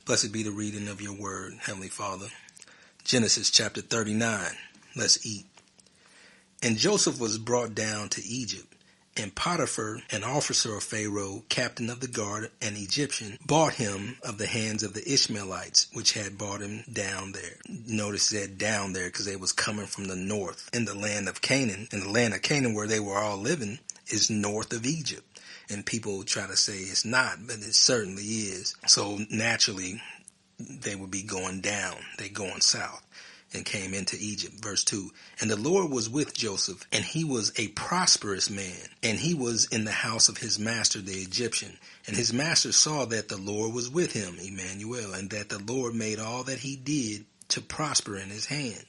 Blessed be the reading of your word, Heavenly Father. Genesis chapter 39. Let's eat. And Joseph was brought down to Egypt, and Potiphar, an officer of Pharaoh, captain of the guard, an Egyptian, bought him of the hands of the Ishmaelites, which had brought him down there. Notice that down there because they was coming from the north in the land of Canaan. And the land of Canaan where they were all living is north of Egypt. And people try to say it's not, but it certainly is. So naturally, they would be going down. They going south and came into Egypt. Verse 2. And the Lord was with Joseph, and he was a prosperous man, and he was in the house of his master, the Egyptian. And his master saw that the Lord was with him, Emmanuel, and that the Lord made all that he did to prosper in his hand.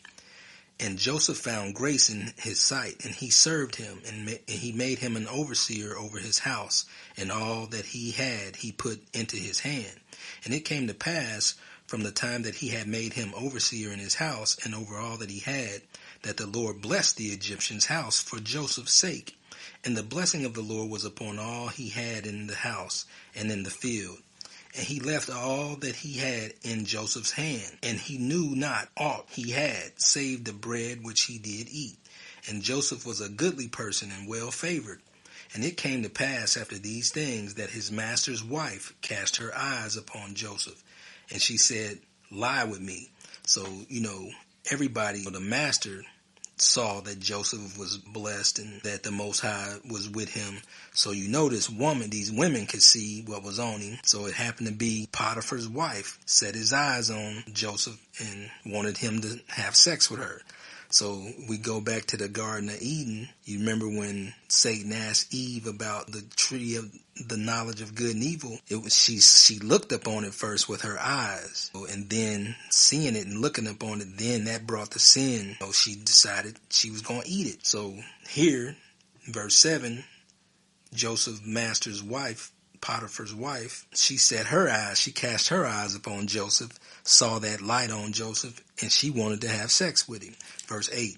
And Joseph found grace in his sight, and he served him, and he made him an overseer over his house, and all that he had he put into his hand. And it came to pass, from the time that he had made him overseer in his house, and over all that he had, that the Lord blessed the Egyptian's house for Joseph's sake. And the blessing of the Lord was upon all he had in the house and in the field. And he left all that he had in Joseph's hand, and he knew not aught he had, save the bread which he did eat. And Joseph was a goodly person and well favored. And it came to pass after these things that his master's wife cast her eyes upon Joseph, and she said, lie with me. So, everybody, the master saw that Joseph was blessed and that the Most High was with him. So these women could see what was on him. So it happened to be Potiphar's wife set his eyes on Joseph and wanted him to have sex with her. So we go back to the Garden of Eden. You remember when Satan asked Eve about the tree of the knowledge of good and evil? It was she looked upon it first with her eyes, and then seeing it and looking upon it, then that brought the sin. So she decided she was going to eat it. So here, verse 7, Joseph's master's wife, Potiphar's wife, she cast her eyes upon Joseph, saw that light on Joseph, and she wanted to have sex with him. Verse 8.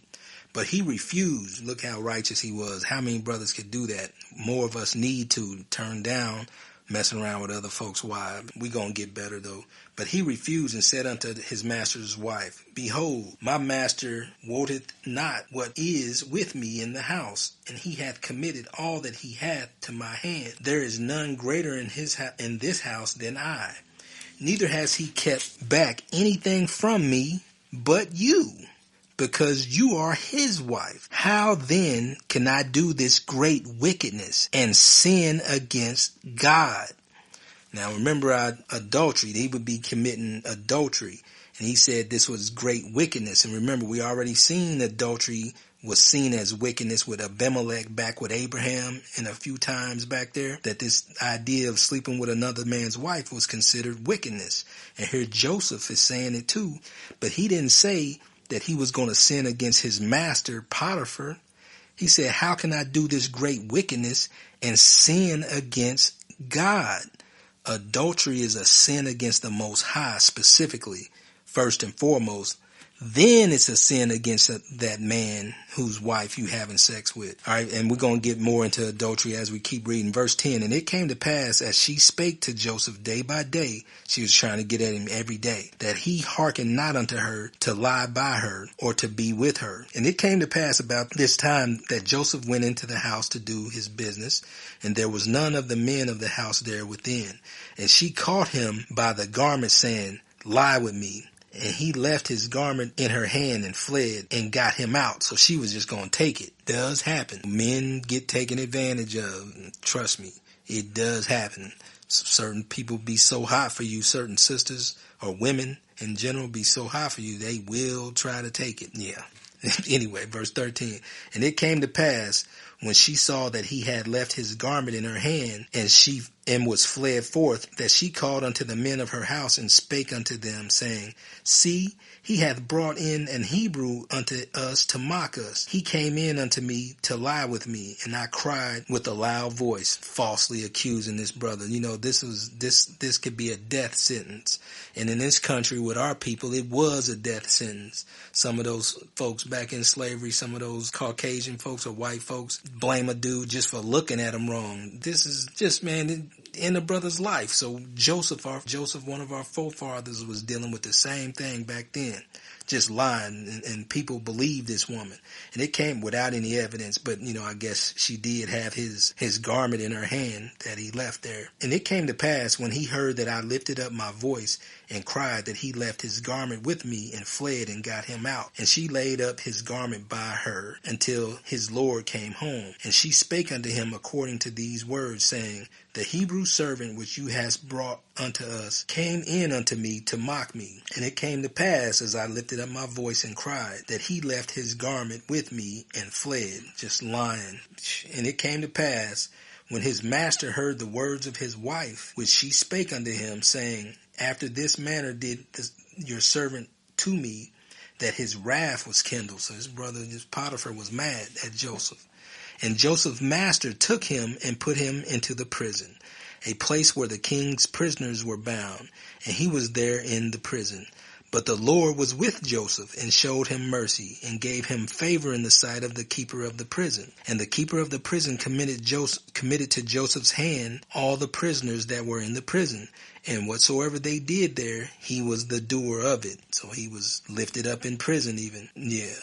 But he refused. Look how righteous he was. How many brothers could do that? More of us need to turn down messing around with other folks' wives. We gonna get better though. But he refused and said unto his master's wife, Behold, my master wotteth not what is with me in the house, and he hath committed all that he hath to my hand. There is none greater in this house than I. Neither has he kept back anything from me but you, because you are his wife. How then can I do this great wickedness and sin against God? Now remember adultery. He would be committing adultery. And he said this was great wickedness. And remember, we already seen adultery was seen as wickedness with Abimelech back with Abraham and a few times back there, that this idea of sleeping with another man's wife was considered wickedness. And here Joseph is saying it too, but he didn't say that he was going to sin against his master Potiphar. He said, how can I do this great wickedness and sin against God? Adultery is a sin against the Most High specifically, first and foremost. Then it's a sin against that man whose wife you having sex with. All right, and we're going to get more into adultery as we keep reading. Verse 10, and it came to pass as she spake to Joseph day by day, she was trying to get at him every day, that he hearkened not unto her to lie by her or to be with her. And it came to pass about this time that Joseph went into the house to do his business, and there was none of the men of the house there within. And she caught him by the garment, saying, lie with me. And he left his garment in her hand and fled and got him out. So she was just going to take it. Does happen. Men get taken advantage of. Trust me, it does happen. Certain people be so hot for you. Certain sisters or women in general be so hot for you. They will try to take it. Yeah. Anyway, verse 13. And it came to pass when she saw that he had left his garment in her hand and was fled forth, that she called unto the men of her house and spake unto them, saying, See, he hath brought in an Hebrew unto us to mock us. He came in unto me to lie with me, and I cried with a loud voice, falsely accusing this brother. This could be a death sentence. And in this country with our people, it was a death sentence. Some of those folks back in slavery, some of those Caucasian folks or white folks blame a dude just for looking at him wrong. This is just, man, in the brother's life. So Joseph, one of our forefathers, was dealing with the same thing back then. Just lying, and people believed this woman. And it came without any evidence, but, I guess she did have his garment in her hand that he left there. And it came to pass, when he heard that I lifted up my voice and cried, that he left his garment with me and fled and got him out. And she laid up his garment by her until his Lord came home. And she spake unto him according to these words, saying, The Hebrew servant which you hast brought unto us came in unto me to mock me. And it came to pass, as I lifted up my voice and cried, that he left his garment with me and fled. Just lying. And it came to pass, when his master heard the words of his wife, which she spake unto him, saying, After this manner did your servant to me, that his wrath was kindled. So his brother, Potiphar, was mad at Joseph. And Joseph's master took him and put him into the prison, a place where the king's prisoners were bound, and he was there in the prison. But the Lord was with Joseph, and showed him mercy, and gave him favor in the sight of the keeper of the prison. And the keeper of the prison committed to Joseph's hand all the prisoners that were in the prison. And whatsoever they did there, he was the doer of it. So he was lifted up in prison even. Yeah.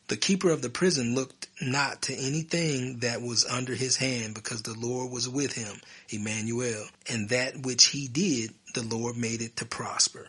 The keeper of the prison looked not to anything that was under his hand, because the Lord was with him, Emmanuel. And that which he did, the Lord made it to prosper.